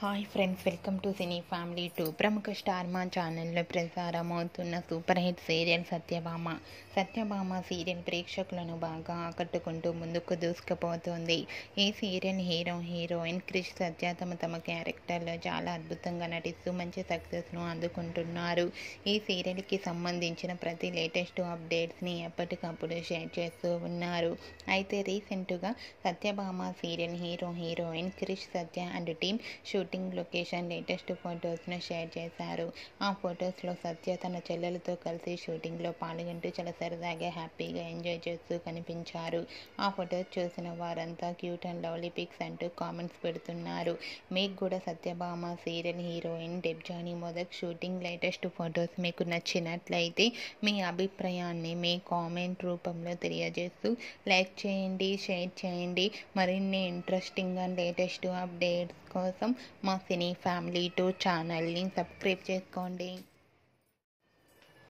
Hi friends, welcome to cine family 2. ప్రముఖ star Maa ఛానల్లో ప్రసారమవుతున్న super hit serial Satyabhama serial ప్రేక్షకులను బాగా ఆకట్టుకుంటూ ముందుకు దూసుకుపోతుంది. ఈ సీరియల్ హీరోయిన్ క్రిష్ సత్య తమ క్యారెక్టర్లో చాలా అద్భుతంగా నటిస్తూ మంచి సక్సెస్ను అందుకుంటున్నారు. ఈ సీరియల్కి సంబంధించిన ప్రతి లేటెస్ట్ అప్డేట్స్ని ఎప్పటికప్పుడు షేర్ చేస్తూ ఉన్నారు. అయితే రీసెంట్గా Satyabhama serial heroine Krish Satya and team shooting location latest ఫొటోస్ను షేర్ చేశారు. ఆ ఫొటోస్లో సత్య తన చెల్లెలతో కలిసి షూటింగ్లో పాల్గొంటూ చాలా సరదాగా హ్యాపీగా ఎంజాయ్ చేస్తూ కనిపించారు. ఆ ఫొటోస్ చూసిన వారంతా క్యూట్ అండ్ లవ్లీ పిక్స్ అంటూ కామెంట్స్ పెడుతున్నారు. మీకు కూడా Satyabhama serial heroine Debjani Modak shooting latest photos మీకు నచ్చినట్లయితే మీ అభిప్రాయాన్ని మీ కామెంట్ రూపంలో తెలియజేస్తూ లైక్ చేయండి, షేర్ చేయండి. మరిన్ని ఇంట్రెస్టింగ్ అండ్ లేటెస్ట్ అప్డేట్స్ కోసం మా సినీ ఫ్యామిలీ 2 ఛానల్ని సబ్స్క్రైబ్ చేసుకోండి.